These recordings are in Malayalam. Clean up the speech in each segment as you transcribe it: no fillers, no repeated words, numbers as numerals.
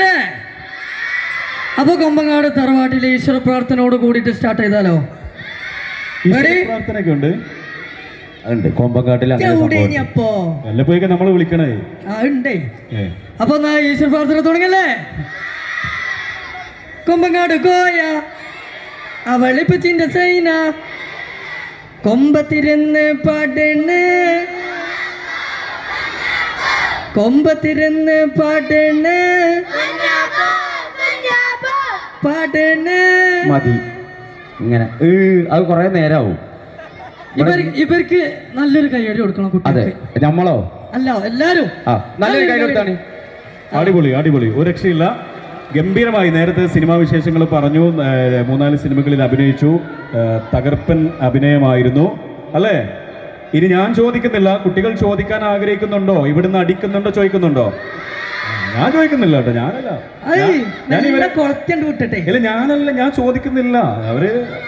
തുടങ്ങിയല്ലേ? അപ്പൊ കൊമ്പങ്ങാട് തറവാട്ടിലെ ഈശ്വര പ്രാർത്ഥനയോട് കൂടിയിട്ട് സ്റ്റാർട്ട് ചെയ്താലോ? പ്രാർത്ഥനയൊക്കെ ഉണ്ട്. കൊമ്പങ്കാട്ടിൽ നമ്മള് വിളിക്കണേ. അപ്പൊ എന്നാ ഈശ്വര പ്രാർത്ഥന തുടങ്ങല്ലേ? കൊമ്പങ്ങാട് കോയ അവളിപ്പിച്ചിന്റെ സൈന കൊമ്പത്തിരുന്ന് പാടണ്, കൊമ്പത്തിരുന്ന് പാടണ്, പാടണ്. മതി ഇങ്ങനെ അത് കൊറേ നേരാവും. ഇവർക്ക് നല്ലൊരു കൈയടി കൊടുക്കണം. അതെ, നമ്മളോ അല്ല എല്ലാരും നല്ലൊരു കൈ കൊടുത്താണ്. അടിപൊളി അടിപൊളി, ഒരു രക്ഷയില്ല. ഗംഭീരമായി. നേരത്തെ സിനിമാ വിശേഷങ്ങൾ പറഞ്ഞു. 3-4 സിനിമകളിൽ അഭിനയിച്ചു. തകർപ്പൻ അഭിനയമായിരുന്നു അല്ലേ? ഇനി ഞാൻ ചോദിക്കുന്നില്ല, കുട്ടികൾ ചോദിക്കാൻ ആഗ്രഹിക്കുന്നുണ്ടോ? ഇവിടുന്ന് അടിക്കുന്നുണ്ടോ ചോദിക്കുന്നുണ്ടോ? ഞാൻ ചോദിക്കുന്നില്ല കേട്ടോ. ഞാനല്ല, ഞാനല്ല, ഞാൻ ചോദിക്കുന്നില്ല.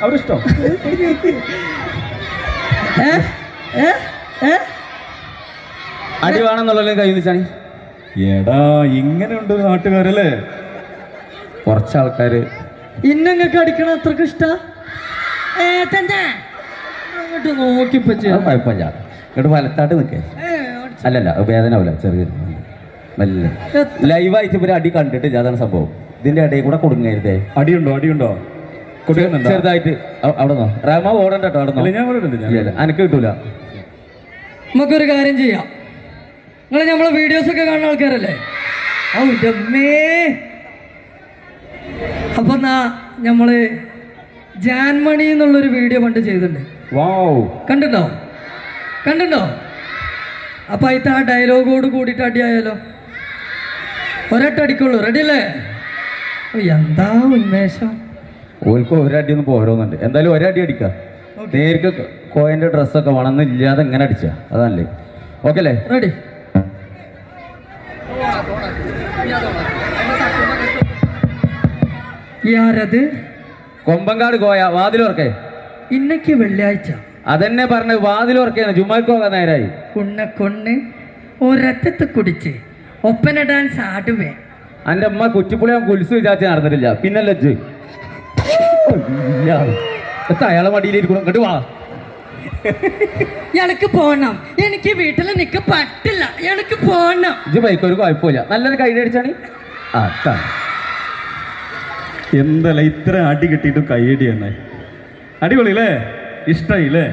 അവരിഷ്ടം. അടി വേണമെന്നുള്ള കൈ വെച്ചാണ്. എടാ ഇങ്ങനെയുണ്ട് നാട്ടുകാരല്ലേ? കുറച്ച് ആൾക്കാര് ഇന്നങ്ങൾക്ക് അടിക്കണ അത്രക്ക് ഇഷ്ട കുഴപ്പമില്ല. ഇങ്ങോട്ട് വലത്താട്ട് നിൽക്കേ. അല്ലല്ല വേദനാവില്ല, ചെറിയ മെല്ലെ ലൈവായിട്ട് ഇവര് അടി കണ്ടിട്ടില്ല. അതാണ് സംഭവം. ഇതിന്റെ ഇടയിൽ കൂടെ കൊടുങ്ങരുതേ. അടിയുണ്ടോ? ചെറുതായിട്ട് അവിടെ നിന്നോ റമ ഓടണ്ട കേട്ടോ. അവിടെ അനക്ക് കിട്ടൂല. നമുക്കൊരു കാര്യം ചെയ്യാം. നിങ്ങൾ നമ്മളെ വീഡിയോസ് ഒക്കെ കാണുന്ന ആൾക്കാരല്ലേ? അപ്പൊ എന്നാ നമ്മള് ജാൻമണി എന്നുള്ളൊരു വീഡിയോ പണ്ട് ചെയ്തിട്ടുണ്ട്. കണ്ടിട്ടുണ്ടോ? അപ്പൊ അതിൽ ആ ഡയലോഗോട് കൂടിയിട്ട് അടിയായാലോ? ഒരട്ടടിക്കുള്ളൂ. റെഡി അല്ലേ? എന്താ ഉന്മേഷം. ഓൽക്ക് ഒരടിയൊന്നും പോരോന്നുണ്ട്. എന്തായാലും ഒരടി അടിക്കാം. നേർക്ക് കോയന്റെ ഡ്രസ്സൊക്കെ വണമെന്നില്ലാതെ ഇങ്ങനെ അടിച്ച അതല്ലേ? ഓക്കെ അല്ലേ? റെഡി. യാരത്? കൊമ്പങ്കാട് കോയ വാതിലോർക്കേ. ഇന്നക്ക് വെള്ളിയാഴ്ച. അതെന്നെ പറഞ്ഞ് വാതിലോർക്കാണ്. ജുമാക്ക് പോകാൻ നേരായി. കൊണ്ണ് ഒരറ്റത്ത് കുടിച്ച് ഒപ്പന ഡാൻസ് ആടുവേ. എൻ്റെ അമ്മ കുറ്റിപ്പുളി കുൽസ് വിചാരിച്ച് നടന്നിട്ടില്ല. പിന്നല്ലേ അയാളെ മടിയിലിരിക്കണം. ഇങ്ങോട്ട് വാ. എനിക്ക് പോണം. എനിക്ക് വീട്ടിൽ നിൽക്ക പറ്റില്ല. എനിക്ക് പോണം. ഇത് ബൈക്ക് ഒരു കുഴപ്പമില്ല. നല്ലൊരു കൈ അടിച്ചാണ്. എന്തല്ല ഇത്ര അടി കിട്ടിയിട്ടും കൈയടി തന്നെ. അടിപൊളി അല്ലേ? ഇഷ്ടായില്ലേ?